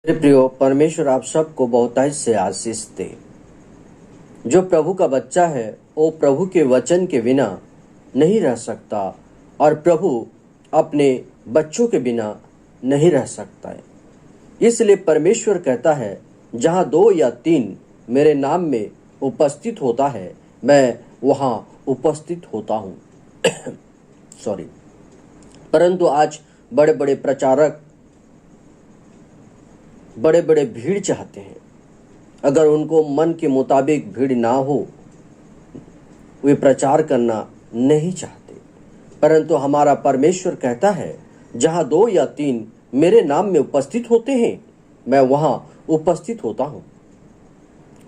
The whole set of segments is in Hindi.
मेरे प्रियो, परमेश्वर आप सबको बहुतायत से आशीष दे। जो प्रभु का बच्चा है वो प्रभु के वचन के बिना नहीं रह सकता और प्रभु अपने बच्चों के बिना नहीं रह सकता है। इसलिए परमेश्वर कहता है, जहाँ 2 या 3 मेरे नाम में उपस्थित होता है, मैं वहाँ उपस्थित होता हूँ। सॉरी। परंतु आज बड़े बड़े प्रचारक बड़े बड़े भीड़ चाहते हैं। अगर उनको मन के मुताबिक भीड़ ना हो, वे प्रचार करना नहीं चाहते। परंतु हमारा परमेश्वर कहता है, जहाँ 2 या 3 मेरे नाम में उपस्थित होते हैं, मैं वहां उपस्थित होता हूं।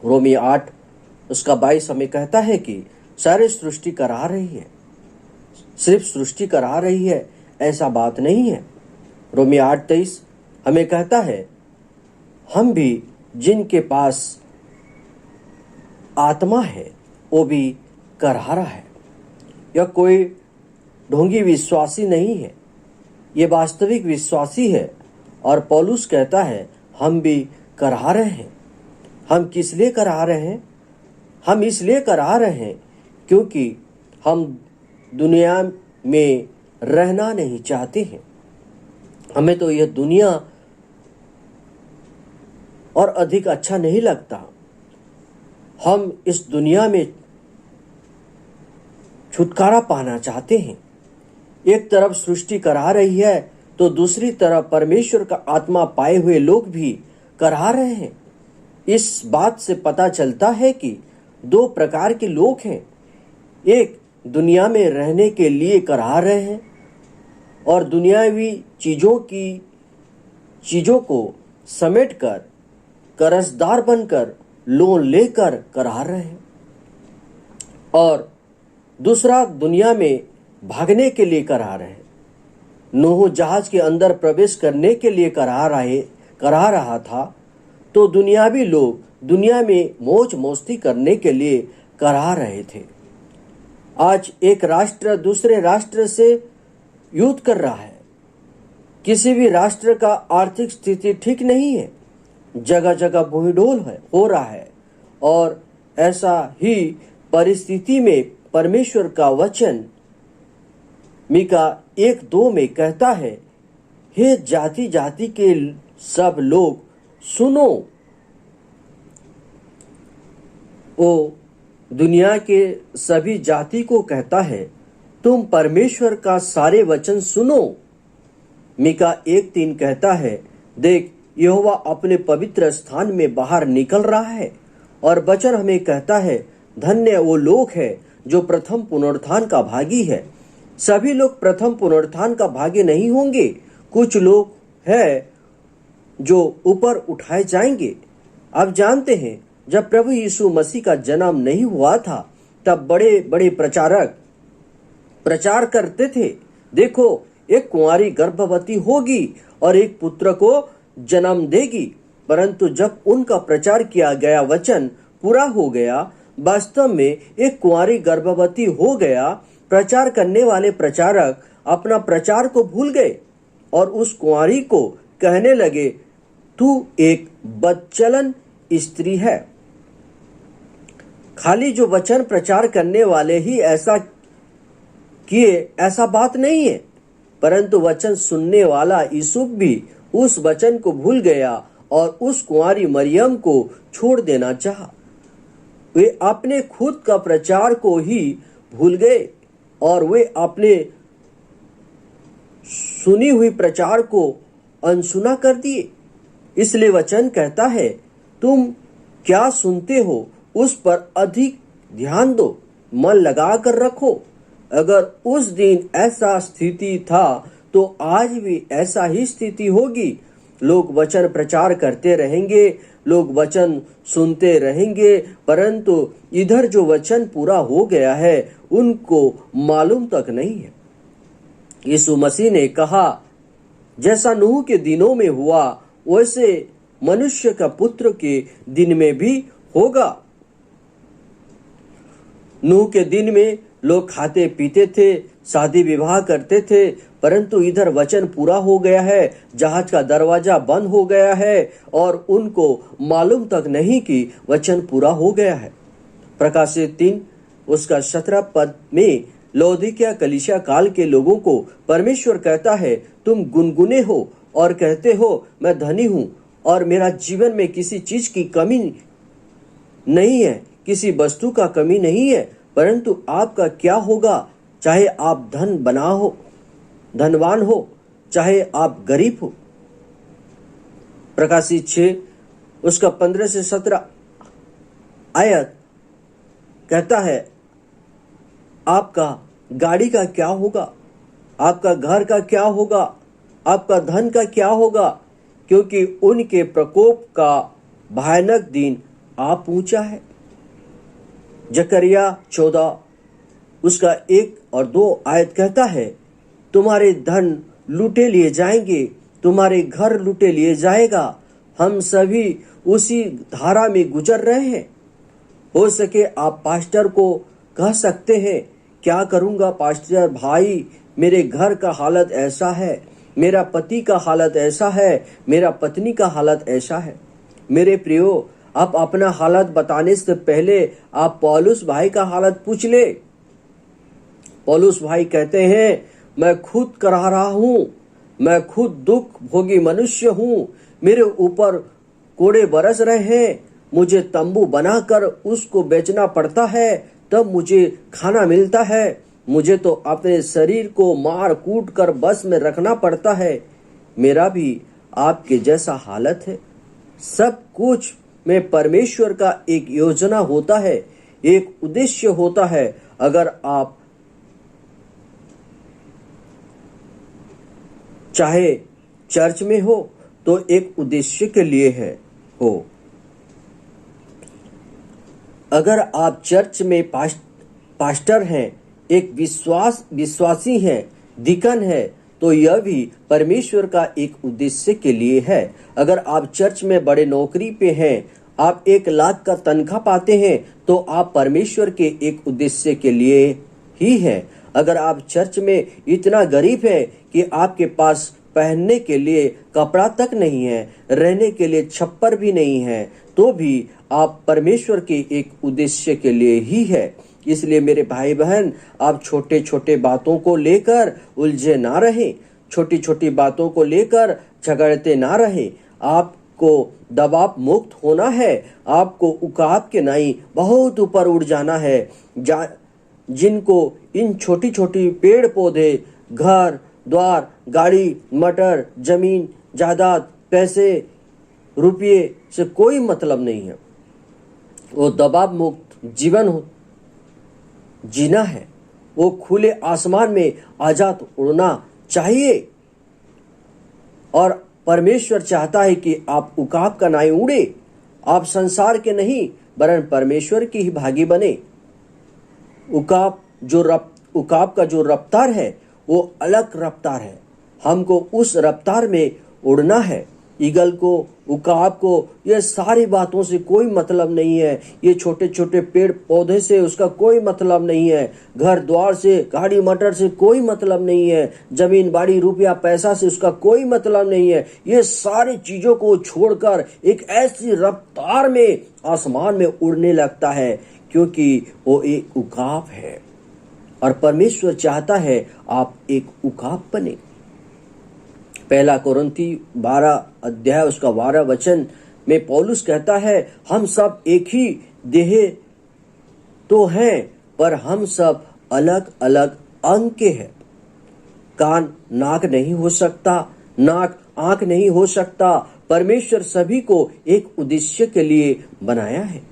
रोमी 8 उसका 22 हमें कहता है कि सारे सृष्टि करा रही है। सिर्फ सृष्टि करा रही है ऐसा बात नहीं है। रोमी 8:23 हमें कहता है, हम भी जिनके पास आत्मा है वो भी करहारा है। यह कोई ढोंगी विश्वासी नहीं है, ये वास्तविक विश्वासी है। और पौलुस कहता है, हम भी करहा रहे हैं। हम किस लिए करहा रहे हैं? हम इसलिए करहा रहे हैं क्योंकि हम दुनिया में रहना नहीं चाहते हैं। हमें तो यह दुनिया और अधिक अच्छा नहीं लगता। हम इस दुनिया में छुटकारा पाना चाहते हैं। एक तरफ सृष्टि करा रही है तो दूसरी तरफ परमेश्वर का आत्मा पाए हुए लोग भी करा रहे हैं। इस बात से पता चलता है कि 2 प्रकार के लोग हैं। एक दुनिया में रहने के लिए करा रहे हैं और दुनियावी चीजों को समेटकर कर्जदार बनकर लोन लेकर करा रहे हैं। और दूसरा दुनिया में भागने के लिए करा रहे हैं। नूह जहाज के अंदर प्रवेश करने के लिए करा रहा था, तो दुनियावी लोग दुनिया में मौज मस्ती करने के लिए करा रहे थे। आज एक राष्ट्र दूसरे राष्ट्र से युद्ध कर रहा है। किसी भी राष्ट्र का आर्थिक स्थिति ठीक नहीं है, जगह जगह भूमिडोल हो रहा है। और ऐसा ही परिस्थिति में परमेश्वर का वचन मीका 1:2 में कहता है, हे जाति जाति के सब लोग सुनो। वो दुनिया के सभी जाति को कहता है, तुम परमेश्वर का सारे वचन सुनो। मीका 1:3 कहता है, देख यहोवा अपने पवित्र स्थान में बाहर निकल रहा है। और वचन हमें कहता है, धन्य वो लोग हैं जो प्रथम पुनरुत्थान का भागी है। सभी लोग प्रथम पुनरुत्थान का भागी नहीं होंगे। कुछ लोग हैं जो ऊपर उठाए जाएंगे। आप जानते हैं, जब प्रभु यीशु मसीह का जन्म नहीं हुआ था, तब बड़े बड़े प्रचारक प्रचार करते थे, देखो एक कुंवारी गर्भवती होगी और एक पुत्र को जन्म देगी। परंतु जब उनका प्रचार किया गया वचन पूरा हो गया, वास्तव में एक कुंवारी गर्भवती हो गया। प्रचार करने वाले प्रचारक अपना प्रचार को भूल गए और उस कुंवारी को कहने लगे, तू एक बदचलन स्त्री है। खाली जो वचन प्रचार करने वाले ही ऐसा किए ऐसा बात नहीं है, परंतु वचन सुनने वाला यूसुफ भी उस वचन को भूल गया और उस कुंवारी मरियम को छोड़ देना चाहा। वे अपने खुद का प्रचार को ही भूल गए और वे अपने सुनी हुई प्रचार को अनसुना कर दिए। इसलिए वचन कहता है, तुम क्या सुनते हो उस पर अधिक ध्यान दो, मन लगा कर रखो। अगर उस दिन ऐसा स्थिति था तो आज भी ऐसा ही स्थिति होगी। लोग वचन प्रचार करते रहेंगे, लोग वचन सुनते रहेंगे, परंतु इधर जो वचन पूरा हो गया है उनको मालूम तक नहीं है। यीशु मसीह ने कहा, जैसा नूह के दिनों में हुआ वैसे मनुष्य का पुत्र के दिन में भी होगा। नूह के दिन में लोग खाते पीते थे, शादी विवाह करते थे, परंतु इधर वचन पूरा हो गया है, जहाज का दरवाजा बंद हो गया है और उनको मालूम तक नहीं कि वचन पूरा हो गया है। प्रकाशित 3 उसका 17 पद में लौदीकिया कलीसिया काल के लोगों को परमेश्वर कहता है, तुम गुनगुने हो और कहते हो मैं धनी हूं और मेरा जीवन में किसी चीज की कमी नहीं है, किसी वस्तु का कमी नहीं है, परंतु आपका क्या होगा चाहे आप धनवान हो, चाहे आप गरीब हो। प्रकाशित 6 उसका 15 से 17 आयत कहता है, आपका गाड़ी का क्या होगा, आपका घर का क्या होगा, आपका धन का क्या होगा, क्योंकि उनके प्रकोप का भयानक दिन आ पहुंचा है। जकरिया 14 उसका 1 और 2 आयत कहता है, तुम्हारे धन लूटे लिए जाएंगे, तुम्हारे घर लूटे लिए जाएगा। हम सभी उसी धारा में गुजर रहे हैं। हो सके आप पास्टर को कह सकते हैं, क्या करूंगा पास्टर भाई, मेरे घर का हालत ऐसा है, मेरा पति का हालत ऐसा है, मेरा पत्नी का हालत ऐसा है। मेरे प्रियो, आप अपना हालत बताने से पहले आप पौलुस भाई का हालत पूछ ले। पौलुस भाई कहते हैं, मैं खुद करा रहा हूं, मैं खुद दुख भोगी मनुष्य हूं, मेरे ऊपर कोड़े बरस रहे हैं, मुझे तंबू बनाकर उसको बेचना पड़ता है, तब मुझे खाना मिलता है, मुझे तो अपने शरीर को मार कूट कर बस में रखना पड़ता है। मेरा भी आपके जैसा हालत है। सब कुछ में परमेश्वर का एक योजना होता है, एक उद्देश्य होता है। अगर आप चाहे चर्च में हो तो एक उद्देश्य के लिए हो। अगर आप चर्च में पास्टर हैं, एक विश्वासी हैं, डिकन है, तो यह भी परमेश्वर का एक उद्देश्य के लिए है। अगर आप चर्च में बड़े नौकरी पे हैं, आप 1 लाख का तनख्वाह पाते हैं, तो आप परमेश्वर के एक उद्देश्य के लिए ही हैं। अगर आप चर्च में इतना गरीब हैं कि आपके पास पहनने के लिए कपड़ा तक नहीं है, रहने के लिए छप्पर भी नहीं है, तो भी आप परमेश्वर के एक उद्देश्य के लिए ही है। इसलिए मेरे भाई बहन, आप छोटे छोटे बातों को लेकर उलझे ना रहें, छोटी छोटी बातों को लेकर झगड़ते ना रहें। आपको दबाव मुक्त होना है, आपको उकाब के नहीं बहुत ऊपर उड़ जाना है। जिनको इन छोटी छोटी पेड़ पौधे, घर द्वार, गाड़ी मटर, जमीन जायदाद, पैसे रुपये से कोई मतलब नहीं है, वो दबाव मुक्त जीवन जीना है। वो खुले आसमान में आजाद उड़ना चाहिए और परमेश्वर चाहता है कि आप उकाब का नहीं उड़े, आप संसार के नहीं वरन परमेश्वर की ही भागी बने। उकाब का जो रफ्तार है वो अलग रफ्तार है, हमको उस रफ्तार में उड़ना है। ईगल को, उकाब को ये सारी बातों से कोई मतलब नहीं है, ये छोटे छोटे पेड़ पौधे से उसका कोई मतलब नहीं है, घर द्वार से, गाड़ी मटर से कोई मतलब नहीं है, जमीन बाड़ी रुपया पैसा से उसका कोई मतलब नहीं है। ये सारी चीजों को छोड़कर एक ऐसी रफ्तार में आसमान में उड़ने लगता है, क्योंकि वो एक उकाब है और परमेश्वर चाहता है आप एक उकाब बने। 1 कोरिन्थी 12 अध्याय उसका 12 वचन में पौलुस कहता है, हम सब एक ही देह तो हैं, पर हम सब अलग अलग अंग के हैं। कान नाक नहीं हो सकता, नाक आंख नहीं हो सकता। परमेश्वर सभी को एक उद्देश्य के लिए बनाया है।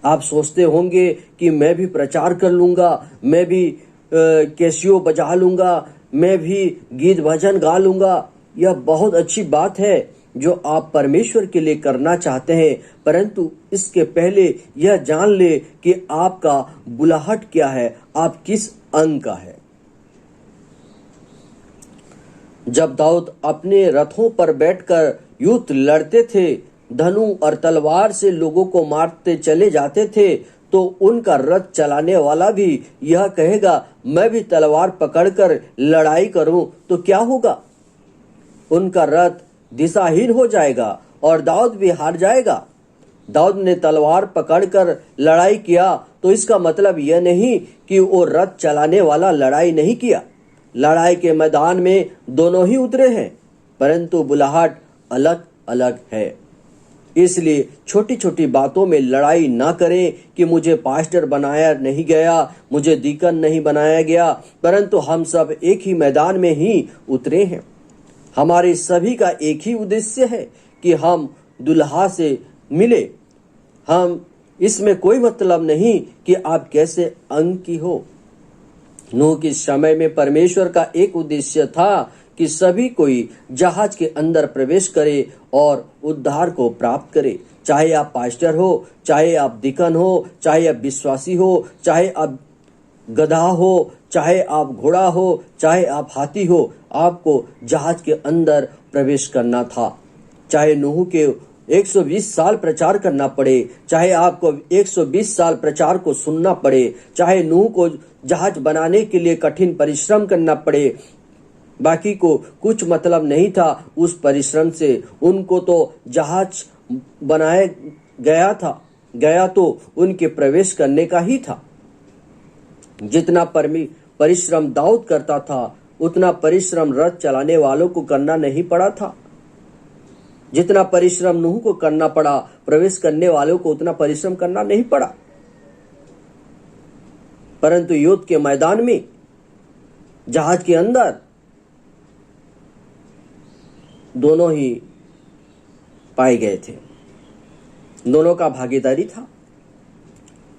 आप सोचते होंगे कि मैं भी प्रचार कर लूंगा, मैं भी कैसियो बजा लूंगा, मैं भी गीत भजन गा लूंगा। यह बहुत अच्छी बात है जो आप परमेश्वर के लिए करना चाहते हैं, परंतु इसके पहले यह जान ले कि आपका बुलाहट क्या है, आप किस अंग का है। जब दाऊद अपने रथों पर बैठकर युद्ध लड़ते थे, धनु और तलवार से लोगों को मारते चले जाते थे, तो उनका रथ चलाने वाला भी यह कहेगा, मैं भी तलवार पकड़कर लड़ाई करूं तो क्या होगा? उनका रथ दिशाहीन हो जाएगा और दाऊद भी हार जाएगा। दाऊद ने तलवार पकड़कर लड़ाई किया तो इसका मतलब यह नहीं कि वो रथ चलाने वाला लड़ाई नहीं किया। लड़ाई के मैदान में दोनों ही उतरे हैं, परंतु बुलाहट अलग अलग है। इसलिए छोटी छोटी बातों में लड़ाई ना करें कि मुझे पास्टर बनाया नहीं गया, मुझे दीकन नहीं बनाया गया, परंतु हम सब एक ही मैदान में ही उतरे हैं। हमारे सभी का एक ही उद्देश्य है कि हम दुल्हा से मिले। हम इसमें कोई मतलब नहीं कि आप कैसे अंग की हो। नूह के समय में परमेश्वर का एक उद्देश्य था कि सभी कोई जहाज के अंदर प्रवेश करे और उद्धार को प्राप्त करे। चाहे आप पास्टर हो, चाहे आप दीकन हो, चाहे आप विश्वासी हो, चाहे आप गधा हो, चाहे आप घोड़ा हो, चाहे आप हाथी हो, आपको जहाज के अंदर प्रवेश करना था। चाहे नूह के 120 साल प्रचार करना पड़े, चाहे आपको 120 साल प्रचार को सुनना पड़े, चाहे नूह को जहाज बनाने के लिए कठिन परिश्रम करना पड़े, बाकी को कुछ मतलब नहीं था उस परिश्रम से। उनको तो जहाज बनाया गया तो उनके प्रवेश करने का ही था। जितना परिश्रम दाऊद करता था, उतना परिश्रम रथ चलाने वालों को करना नहीं पड़ा था। जितना परिश्रम नूह को करना पड़ा, प्रवेश करने वालों को उतना परिश्रम करना नहीं पड़ा। परंतु युद्ध के मैदान में, जहाज के अंदर दोनों ही पाए गए थे, दोनों का भागीदारी था।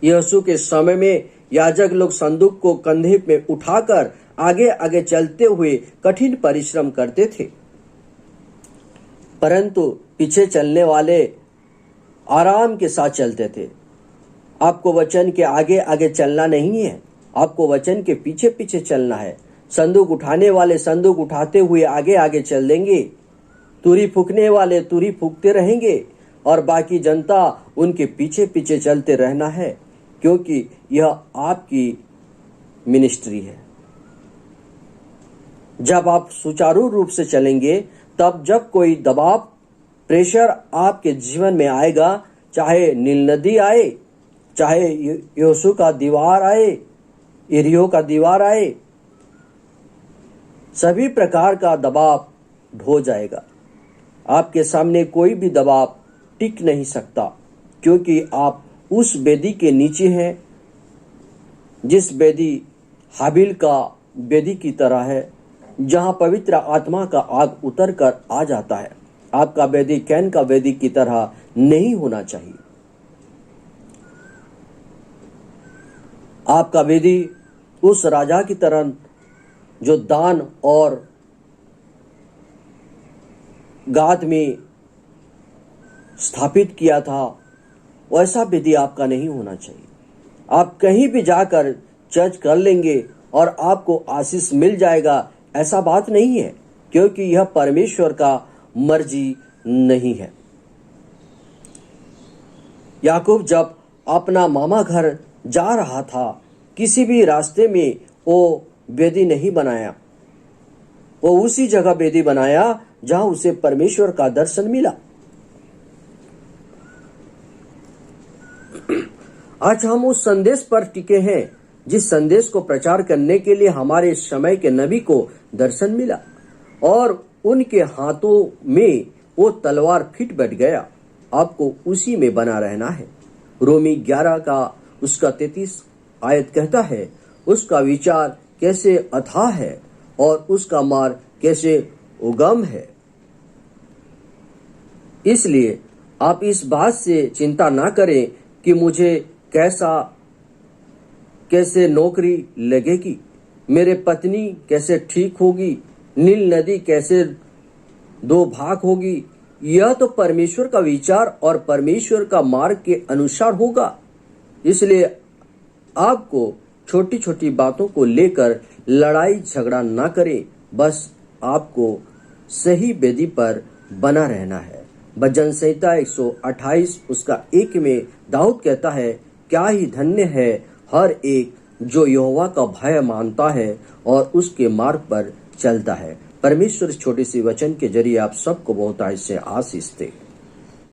यीशु के समय में याजक लोग संदूक को कंधे में उठाकर आगे आगे चलते हुए कठिन परिश्रम करते थे, परंतु पीछे चलने वाले आराम के साथ चलते थे। आपको वचन के आगे आगे चलना नहीं है, आपको वचन के पीछे पीछे चलना है। संदूक उठाने वाले संदूक उठाते हुए आगे आगे चल देंगे, तुरी फूकने वाले तुरी फूकते रहेंगे और बाकी जनता उनके पीछे पीछे चलते रहना है, क्योंकि यह आपकी मिनिस्ट्री है। जब आप सुचारू रूप से चलेंगे, तब जब कोई दबाव, प्रेशर आपके जीवन में आएगा, चाहे नील नदी आए, चाहे यहोशू का दीवार आए, यरीहो का दीवार आए, सभी प्रकार का दबाव ढो जाएगा। आपके सामने कोई भी दबाव टिक नहीं सकता, क्योंकि आप उस वेदी के नीचे हैं, जिस वेदी हाबिल का वेदी की तरह है, जहां पवित्र आत्मा का आग उतर कर आ जाता है। आपका वेदी कैन का वेदी की तरह नहीं होना चाहिए। आपका वेदी उस राजा की तरह जो दान और गाद में स्थापित किया था, वैसा वेदी आपका नहीं होना चाहिए। आप कहीं भी जाकर चर्च कर लेंगे और आपको आशीष मिल जाएगा, ऐसा बात नहीं है, क्योंकि यह परमेश्वर का मर्जी नहीं है। याकूब जब अपना मामा घर जा रहा था, किसी भी रास्ते में वो वेदी नहीं बनाया, वो उसी जगह वेदी बनाया जहां उसे परमेश्वर का दर्शन मिला। आज हम उस संदेश पर टिके हैं जिस संदेश को प्रचार करने के लिए हमारे समय के नबी को दर्शन मिला और उनके हाथों में वो तलवार फिट बैठ गया। आपको उसी में बना रहना है। रोमी 11 का उसका 33 आयत कहता है, उसका विचार कैसे अथाह है और उसका मार्ग कैसे उगम है। इसलिए आप इस बात से चिंता ना करें कि मुझे कैसे नौकरी लगेगी, मेरे पत्नी कैसे ठीक होगी, नील नदी कैसे 2 भाग होगी। यह तो परमेश्वर का विचार और परमेश्वर का मार्ग के अनुसार होगा। इसलिए आपको छोटी छोटी बातों को लेकर लड़ाई झगड़ा ना करें, बस आपको सही वेदी पर बना रहना है। भजन संहिता 128 उसका 1 में दाऊद कहता है, क्या ही धन्य है हर एक जो यहोवा का भय मानता है और उसके मार्ग पर चलता है। परमेश्वर इस छोटे सी वचन के जरिए आप सबको बहुत से आशीष दे।